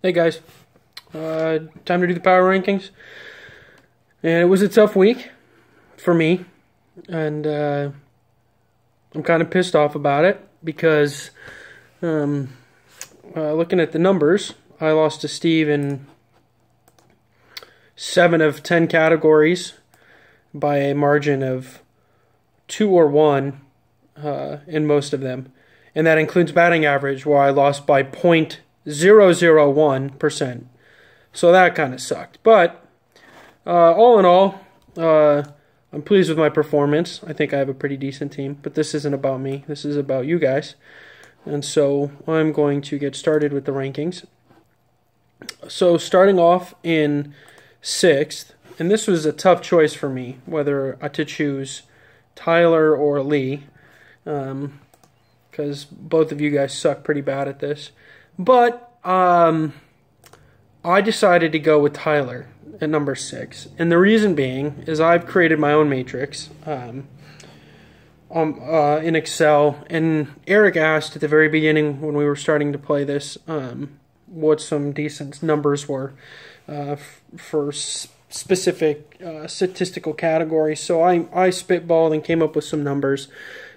Hey guys, time to do the power rankings. And it was a tough week for me, and I'm kind of pissed off about it because looking at the numbers, I lost to Steve in 7 of 10 categories by a margin of 2 or 1 in most of them. And that includes batting average, where I lost by 0.001%. So that kind of sucked. But all in all, I'm pleased with my performance. I think I have a pretty decent team. But this isn't about me. This is about you guys. And so I'm going to get started with the rankings. So starting off in 6th, and this was a tough choice for me, whether to choose Tyler or Lee, because both of you guys suck pretty bad at this. But I decided to go with Tyler at number 6, and the reason being is I've created my own matrix in Excel, and Eric asked at the very beginning when we were starting to play this what some decent numbers were for specific statistical categories. So I spitballed and came up with some numbers,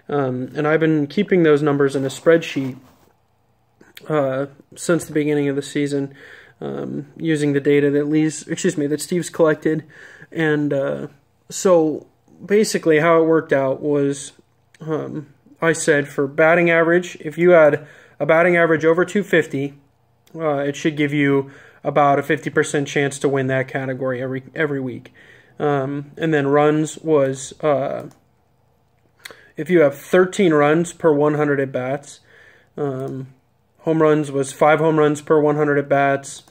and I've been keeping those numbers in a spreadsheet since the beginning of the season, using the data that Steve's collected. And so basically how it worked out was, I said for batting average, if you had a batting average over 250, it should give you about a 50% chance to win that category every week. And then runs was, if you have 13 runs per 100 at bats, home runs was 5 home runs per 100 at bats.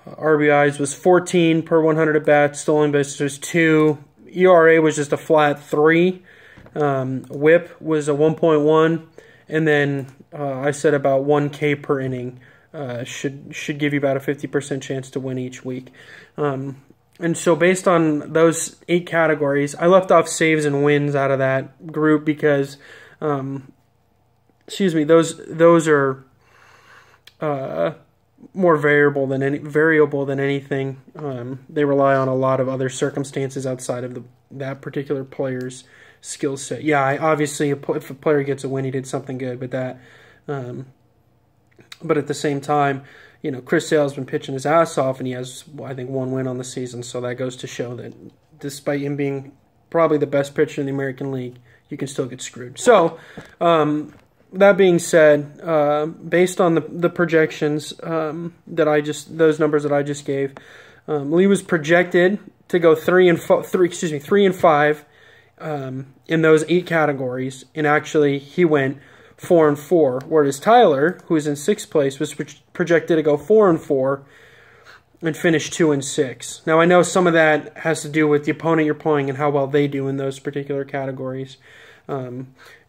RBIs was 14 per 100 at bats. Stolen bases was 2. ERA was just a flat 3. WHIP was a 1.1, and then I said about 1K per inning should give you about a 50% chance to win each week. And so based on those 8 categories, I left off saves and wins out of that group because, those are more variable than anything. They rely on a lot of other circumstances outside of that particular player's skill set. Yeah, obviously, if a player gets a win, he did something good, but but at the same time, Chris Sale's been pitching his ass off, and he has, I think, 1 win on the season. So that goes to show that despite him being probably the best pitcher in the American League, you can still get screwed. So, that being said, based on the projections those numbers that I just gave, Lee was projected to go 3 and 5 in those 8 categories, and actually he went 4 and 4. Whereas Tyler, who is in 6th place, was projected to go 4 and 4 and finish 2 and 6. Now I know some of that has to do with the opponent you're playing and how well they do in those particular categories.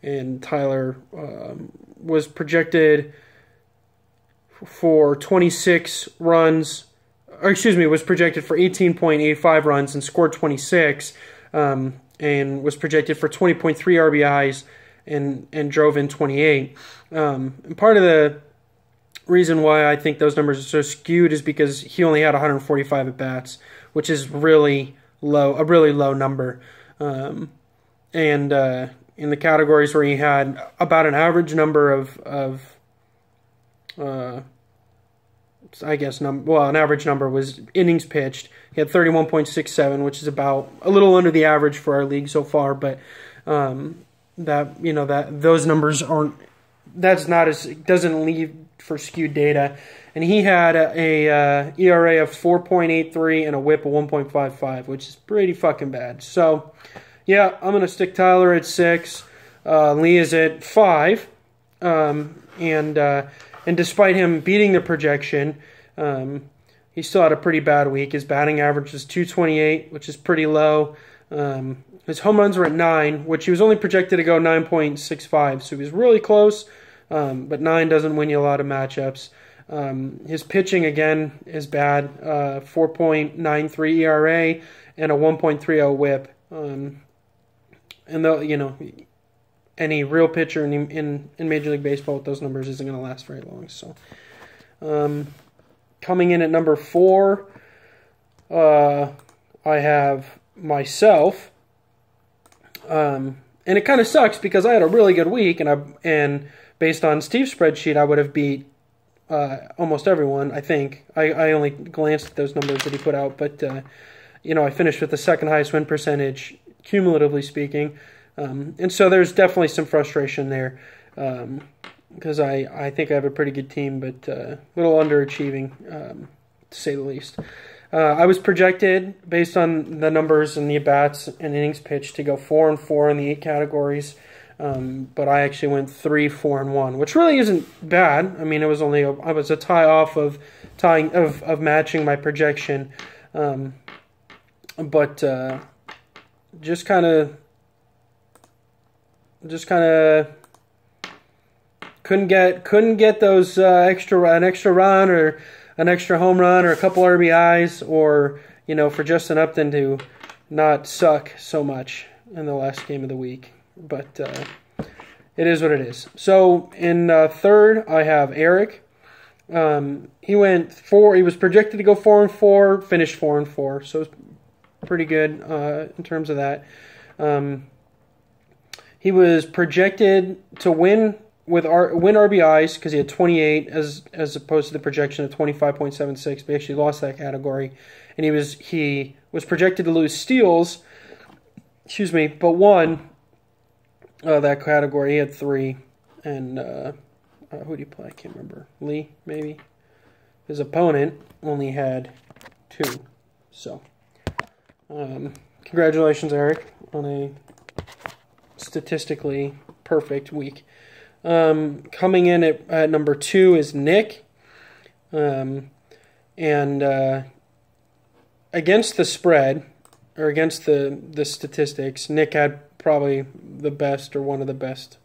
And Tyler was projected for 26 runs, was projected for 18.85 runs and scored 26, and was projected for 20.3 RBIs and drove in 28. And part of the reason why I think those numbers are so skewed is because he only had 145 at bats, which is really low, a really low number. In the categories where he had about an average number an average number was innings pitched. He had 31.67, which is about a little under the average for our league so far. But those numbers doesn't leave for skewed data. And he had a ERA of 4.83 and a WHIP of 1.55, which is pretty fucking bad. So, yeah, I'm going to stick Tyler at 6. Lee is at 5. And despite him beating the projection, he still had a pretty bad week. His batting average was 228, which is pretty low. His home runs were at 9, which he was only projected to go 9.65, so he was really close. But 9 doesn't win you a lot of matchups. His pitching, again, is bad. 4.93 ERA and a 1.30 WHIP. And though, any real pitcher in Major League Baseball with those numbers isn't going to last very long. So Coming in at number 4, I have myself. And it kind of sucks because I had a really good week, and based on Steve's spreadsheet, I would have beat almost everyone, I think. I only glanced at those numbers that he put out, but I finished with the second highest win percentage, cumulatively speaking. And so there's definitely some frustration there because I think I have a pretty good team, but a little underachieving, to say the least. I was projected, based on the numbers and the at-bats and innings pitched, to go 4-4 in the 8 categories, but I actually went 3-4-1, which really isn't bad. I mean, it was only I was a tie off of matching my projection, but just kind of couldn't get those an extra run or an extra home run or a couple RBIs, or for Justin Upton to not suck so much in the last game of the week. But it is what it is. So in third, I have Eric. He went 4. He was projected to go 4-4, finished 4-4, so it's pretty good in terms of that. He was projected to win RBIs because he had 28 as opposed to the projection of 25.76. But he actually lost that category, and he was projected to lose steals. But won that category. He had 3, and who did he play? I can't remember. Lee, maybe. His opponent only had 2. So, congratulations, Eric, on a statistically perfect week. Coming in at number 2 is Nick. And against the spread, or against the statistics, Nick had probably the best, or one of the best,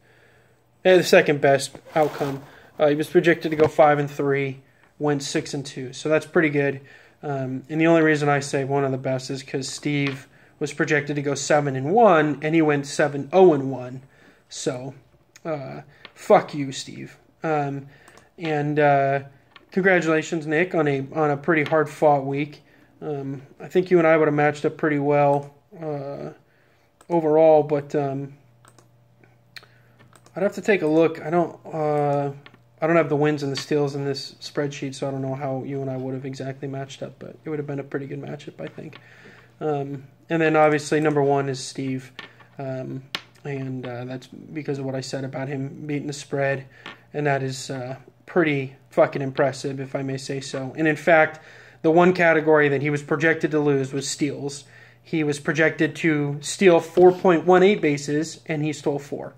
the second best outcome. He was projected to go 5-3, went 6-2, so that's pretty good. And the only reason I say one of the best is because Steve was projected to go 7-1, and he went 7-0-1. So, fuck you, Steve. And congratulations, Nick, on a pretty hard fought week. I think you and I would have matched up pretty well overall, but I'd have to take a look. I don't have the wins and the steals in this spreadsheet, so I don't know how you and I would have exactly matched up, but it would have been a pretty good matchup, I think. And then obviously number 1 is Steve, and that's because of what I said about him beating the spread, and that is pretty fucking impressive, if I may say so. And in fact, the one category that he was projected to lose was steals. He was projected to steal 4.18 bases, and he stole 4.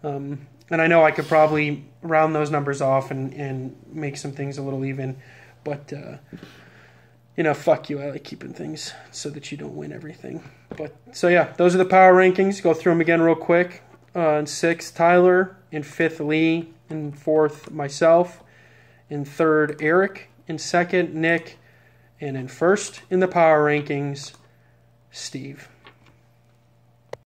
And I know I could probably round those numbers off and make some things a little even, but fuck you. I like keeping things so that you don't win everything. But so yeah, those are the power rankings. Go through them again real quick. In 6th, Tyler. In 5th, Lee. In 4th, myself. In 3rd, Eric. In 2nd, Nick. And in 1st in the power rankings, Steve.